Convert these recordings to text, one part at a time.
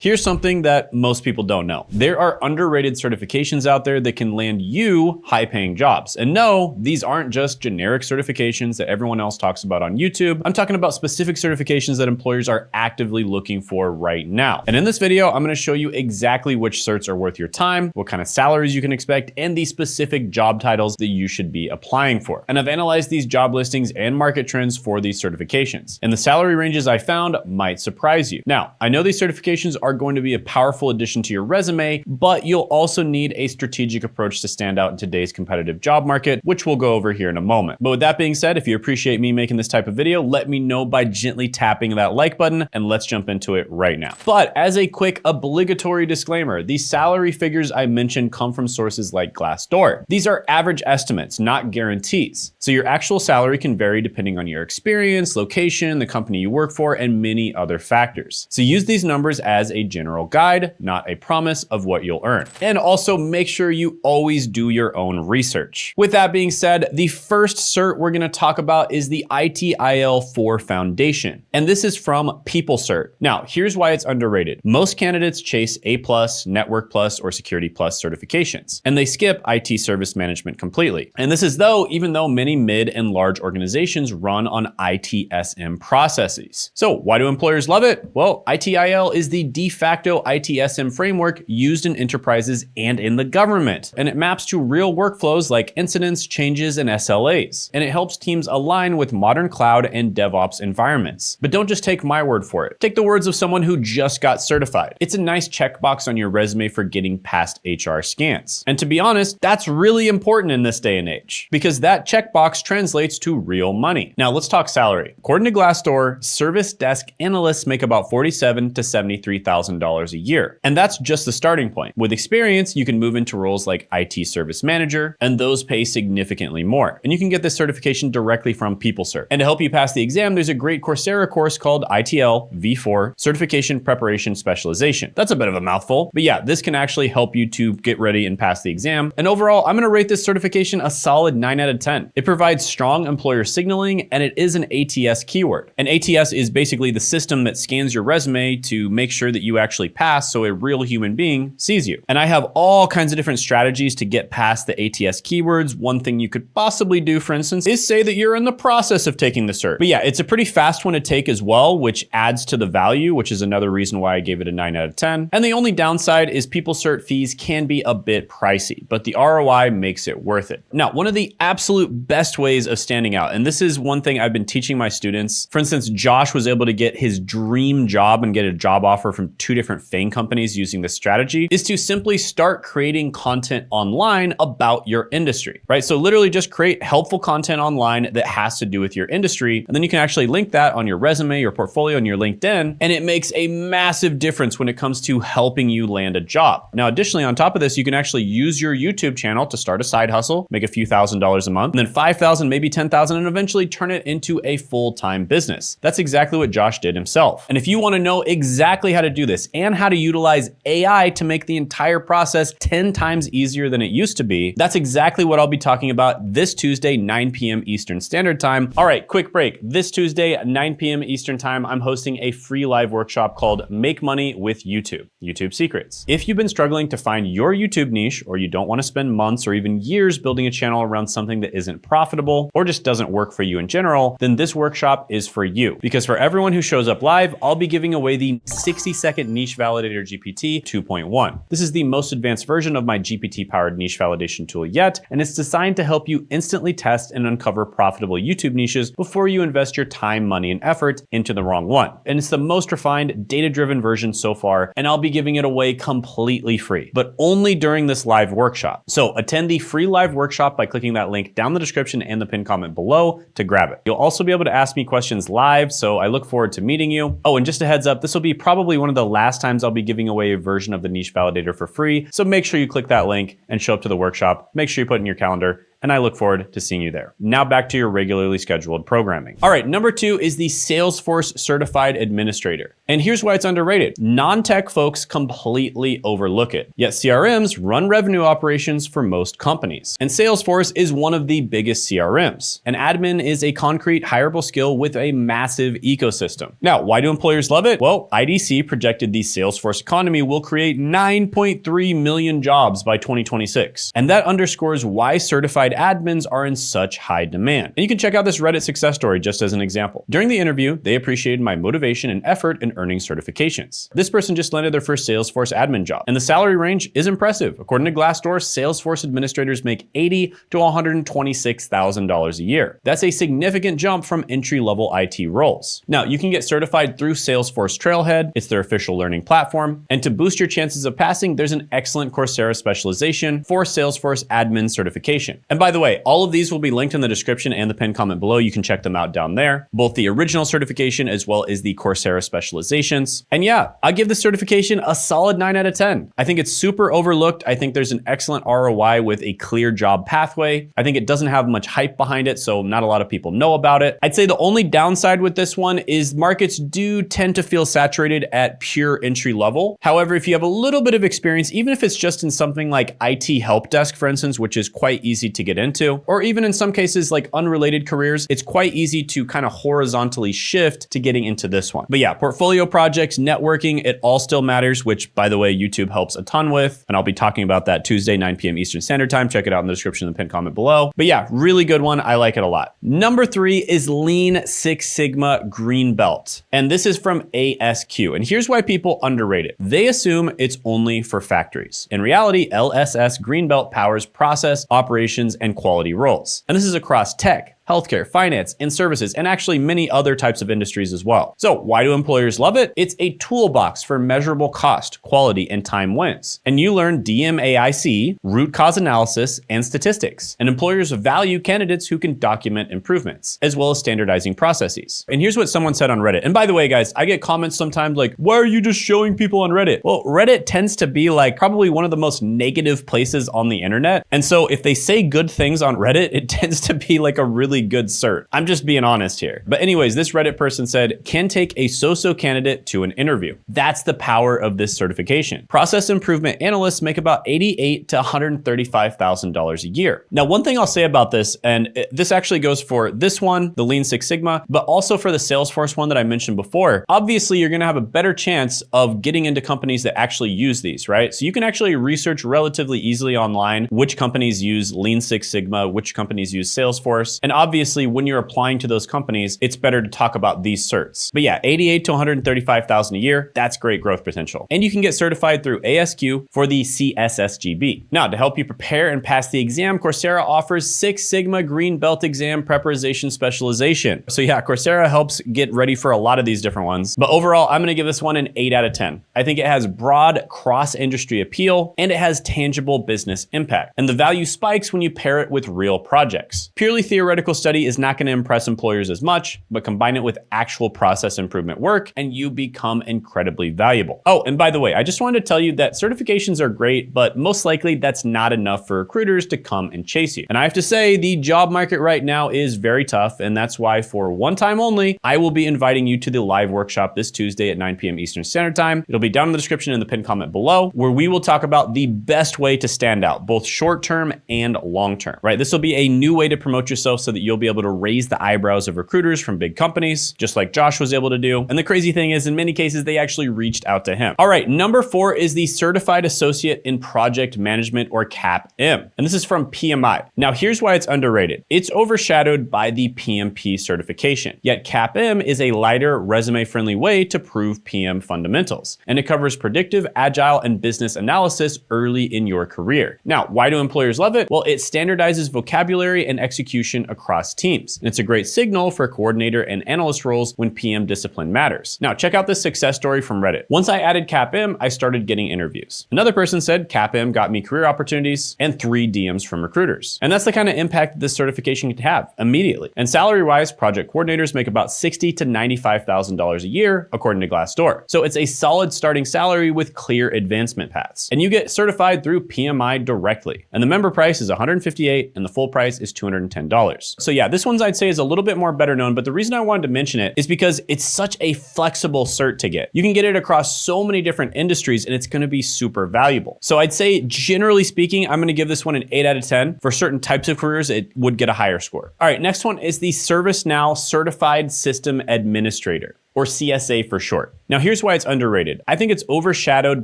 Here's something that most people don't know. There are underrated certifications out there that can land you high-paying jobs. And no, these aren't just generic certifications that everyone else talks about on YouTube. I'm talking about specific certifications that employers are actively looking for right now. And in this video, I'm gonna show you exactly which certs are worth your time, what kind of salaries you can expect, and the specific job titles that you should be applying for. And I've analyzed these job listings and market trends for these certifications. And the salary ranges I found might surprise you. Now, I know these certifications are going to be a powerful addition to your resume, but you'll also need a strategic approach to stand out in today's competitive job market, which we'll go over here in a moment. But with that being said, if you appreciate me making this type of video, let me know by gently tapping that like button, and let's jump into it right now. But as a quick obligatory disclaimer, the salary figures I mentioned come from sources like Glassdoor. These are average estimates, not guarantees. So your actual salary can vary depending on your experience, location, the company you work for, and many other factors. So use these numbers as a general guide, not a promise of what you'll earn. And also make sure you always do your own research. With that being said, the first cert we're gonna talk about is the ITIL 4 Foundation. And this is from PeopleCert. Now, here's why it's underrated. Most candidates chase A+, Network Plus, or Security Plus certifications, and they skip IT service management completely. And this is even though many mid and large organizations run on ITSM processes. So why do employers love it? Well, ITIL is the de facto ITSM framework used in enterprises and in the government. And it maps to real workflows like incidents, changes, and SLAs. And it helps teams align with modern cloud and DevOps environments. But don't just take my word for it. Take the words of someone who just got certified. It's a nice checkbox on your resume for getting past HR scans. And to be honest, that's really important in this day and age, because that checkbox translates to real money. Now let's talk salary. According to Glassdoor, service desk analysts make about $47,000 to $73,000 a year. And that's just the starting point. With experience, you can move into roles like IT service manager, and those pay significantly more. And you can get this certification directly from PeopleCert. And to help you pass the exam, there's a great Coursera course called ITL V4 Certification Preparation Specialization. That's a bit of a mouthful, but yeah, this can actually help you to get ready and pass the exam. And overall, I'm gonna rate this certification a solid 9 out of 10. It provides strong employer signaling, and it is an ATS keyword. And ATS is basically the system that scans your resume to make sure that you actually pass so a real human being sees you. And I have all kinds of different strategies to get past the ATS keywords. One thing you could possibly do, for instance, is say that you're in the process of taking the cert. But yeah, it's a pretty fast one to take as well, which adds to the value, which is another reason why I gave it a 9 out of 10. And the only downside is PeopleCert fees can be a bit pricey, but the ROI makes it worth it. Now, one of the absolute best ways of standing out, and this is one thing I've been teaching my students. For instance, Josh was able to get his dream job and get a job offer from 2 different FANG companies using this strategy, is to simply start creating content online about your industry, right? So literally just create helpful content online that has to do with your industry. And then you can actually link that on your resume, your portfolio, and your LinkedIn. And it makes a massive difference when it comes to helping you land a job. Now, additionally, on top of this, you can actually use your YouTube channel to start a side hustle, make a few $1,000s a month, and then 5,000, maybe 10,000, and eventually turn it into a full-time business. That's exactly what Josh did himself. And if you want to know exactly how to do this and how to utilize AI to make the entire process 10 times easier than it used to be, that's exactly what I'll be talking about this Tuesday, 9 p.m. Eastern Standard Time. All right, quick break. This Tuesday at 9 p.m. Eastern Time, I'm hosting a free live workshop called Make Money with YouTube Secrets. If you've been struggling to find your YouTube niche, or you don't want to spend months or even years building a channel around something that isn't profitable or just doesn't work for you in general, then this workshop is for you. Because for everyone who shows up live, I'll be giving away the 60-second Niche Validator GPT 2.1. This is the most advanced version of my GPT-powered niche validation tool yet, and it's designed to help you instantly test and uncover profitable YouTube niches before you invest your time, money, and effort into the wrong one. And it's the most refined, data-driven version so far, and I'll be giving it away completely free, but only during this live workshop. So attend the free live workshop by clicking that link down the description and the pinned comment below to grab it. You'll also be able to ask me questions live, so I look forward to meeting you. Oh, and just a heads up, this will be probably one of the last times I'll be giving away a version of the Niche Validator for free, so make sure you click that link and show up to the workshop. Make sure you put it in your calendar, and I look forward to seeing you there. Now back to your regularly scheduled programming. All right, number 2 is the Salesforce Certified Administrator. And here's why it's underrated. Non-tech folks completely overlook it. Yet CRMs run revenue operations for most companies. And Salesforce is one of the biggest CRMs. An admin is a concrete, hireable skill with a massive ecosystem. Now, why do employers love it? Well, IDC projected the Salesforce economy will create 9.3 million jobs by 2026. And that underscores why certified admins are in such high demand. And you can check out this Reddit success story just as an example. During the interview, they appreciated my motivation and effort in earning certifications. This person just landed their first Salesforce admin job, and the salary range is impressive. According to Glassdoor, Salesforce administrators make $80,000 to $126,000 a year. That's a significant jump from entry-level IT roles. Now, you can get certified through Salesforce Trailhead. It's their official learning platform. And to boost your chances of passing, there's an excellent Coursera specialization for Salesforce admin certification. And by the way, all of these will be linked in the description and the pinned comment below. You can check them out down there, both the original certification as well as the Coursera specializations. And yeah, I give this certification a solid 9 out of 10. I think it's super overlooked. I think there's an excellent ROI with a clear job pathway. I think it doesn't have much hype behind it, so not a lot of people know about it. I'd say the only downside with this one is markets do tend to feel saturated at pure entry level. However, if you have a little bit of experience, even if it's just in something like IT help desk, for instance, which is quite easy to get into, or even in some cases like unrelated careers, it's quite easy to kind of horizontally shift to getting into this one. But yeah, portfolio projects, networking, it all still matters, which by the way, YouTube helps a ton with. And I'll be talking about that Tuesday, 9 p.m. Eastern Standard Time. Check it out in the description in the pinned comment below. But yeah, really good one. I like it a lot. Number 3 is Lean Six Sigma Green Belt. And this is from ASQ. And here's why people underrate it. They assume it's only for factories. In reality, LSS Green Belt powers process, operations, and quality roles. And this is across tech, healthcare, finance, and services, and actually many other types of industries as well. So why do employers love it? It's a toolbox for measurable cost, quality, and time wins. And you learn DMAIC, root cause analysis, and statistics. And employers value candidates who can document improvements, as well as standardizing processes. And here's what someone said on Reddit. And by the way, guys, I get comments sometimes like, why are you just showing people on Reddit? Well, Reddit tends to be like probably one of the most negative places on the internet. And so if they say good things on Reddit, it tends to be like a really good cert. I'm just being honest here. But anyways, this Reddit person said, can take a so-so candidate to an interview. That's the power of this certification. Process improvement analysts make about $88,000 to $135,000 a year. Now, one thing I'll say about this, and this actually goes for this one, the Lean Six Sigma, but also for the Salesforce one that I mentioned before. Obviously, you're going to have a better chance of getting into companies that actually use these, right? So you can actually research relatively easily online which companies use Lean Six Sigma, which companies use Salesforce, and obviously when you're applying to those companies, it's better to talk about these certs. But yeah, $88,000 to $135,000 a year, that's great growth potential. And you can get certified through ASQ for the CSSGB. Now, to help you prepare and pass the exam, Coursera offers Six Sigma Green Belt Exam Preparation Specialization. So yeah, Coursera helps get ready for a lot of these different ones. But overall, I'm gonna give this one an 8 out of 10. I think it has broad cross-industry appeal and it has tangible business impact. And the value spikes when you pair it with real projects. Purely theoretical study is not gonna impress employers as much, but combine it with actual process improvement work and you become incredibly valuable. Oh, and by the way, I just wanted to tell you that certifications are great, but most likely that's not enough for recruiters to come and chase you. And I have to say, the job market right now is very tough, and that's why for one time only, I will be inviting you to the live workshop this Tuesday at 9 p.m. Eastern Standard Time. It'll be down in the description in the pinned comment below, where we will talk about the best way to stand out, both short-term and long-term, right? This will be a new way to promote yourself so that you'll be able to raise the eyebrows of recruiters from big companies, just like Josh was able to do. And the crazy thing is, in many cases, they actually reached out to him. All right, number 4 is the Certified Associate in Project Management, or CAPM. And this is from PMI. Now, here's why it's underrated. It's overshadowed by the PMP certification. Yet CAPM is a lighter, resume-friendly way to prove PM fundamentals. And it covers predictive, agile, and business analysis early in your career. Now, why do employers love it? Well, it standardizes vocabulary and execution across across teams. And it's a great signal for coordinator and analyst roles when PM discipline matters. Now, check out this success story from Reddit. Once I added CAPM, I started getting interviews. Another person said CAPM got me career opportunities and 3 DMs from recruiters. And that's the kind of impact this certification can have immediately. And salary-wise, project coordinators make about $60,000 to $95,000 a year, according to Glassdoor. So it's a solid starting salary with clear advancement paths. And you get certified through PMI directly. And the member price is $158 and the full price is $210. So yeah, this one's I'd say is a little bit more better known, but the reason I wanted to mention it is because it's such a flexible cert to get. You can get it across so many different industries and it's gonna be super valuable. So I'd say generally speaking, I'm gonna give this one an 8 out of 10. For certain types of careers, it would get a higher score. All right, next one is the ServiceNow Certified System Administrator, or CSA for short. Now here's why it's underrated. I think it's overshadowed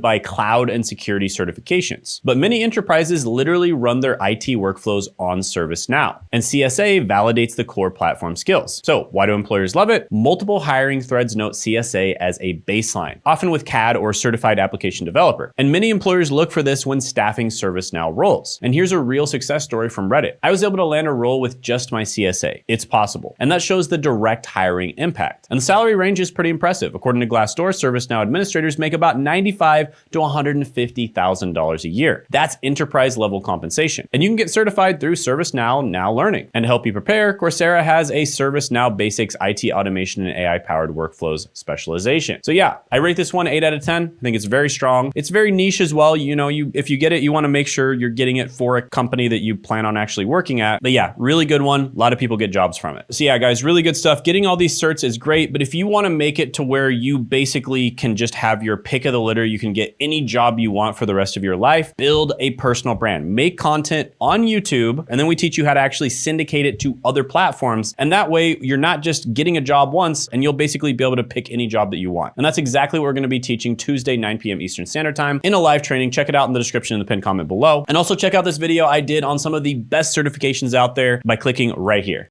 by cloud and security certifications, but many enterprises literally run their IT workflows on ServiceNow, and CSA validates the core platform skills. So why do employers love it? Multiple hiring threads note CSA as a baseline, often with CAD or certified application developer. And many employers look for this when staffing ServiceNow roles. And here's a real success story from Reddit. I was able to land a role with just my CSA. It's possible. And that shows the direct hiring impact. And the salary range is pretty impressive. According to Glassdoor, ServiceNow administrators make about $95,000 to $150,000 a year. That's enterprise level compensation. And you can get certified through ServiceNow Now Learning. And to help you prepare, Coursera has a ServiceNow Basics IT automation and AI powered workflows specialization. So yeah, I rate this one 8 out of 10. I think it's very strong. It's very niche as well. You know, if you get it, you want to make sure you're getting it for a company that you plan on actually working at. But yeah, really good one. A lot of people get jobs from it. So yeah, guys, really good stuff. Getting all these certs is great, but if you want to make it to where you basically can just have your pick of the litter, you can get any job you want for the rest of your life, build a personal brand, make content on YouTube, and then we teach you how to actually syndicate it to other platforms. And that way you're not just getting a job once and you'll basically be able to pick any job that you want. And that's exactly what we're going to be teaching Tuesday, 9 p.m. Eastern Standard Time in a live training. Check it out in the description in the pinned comment below. And also check out this video I did on some of the best certifications out there by clicking right here.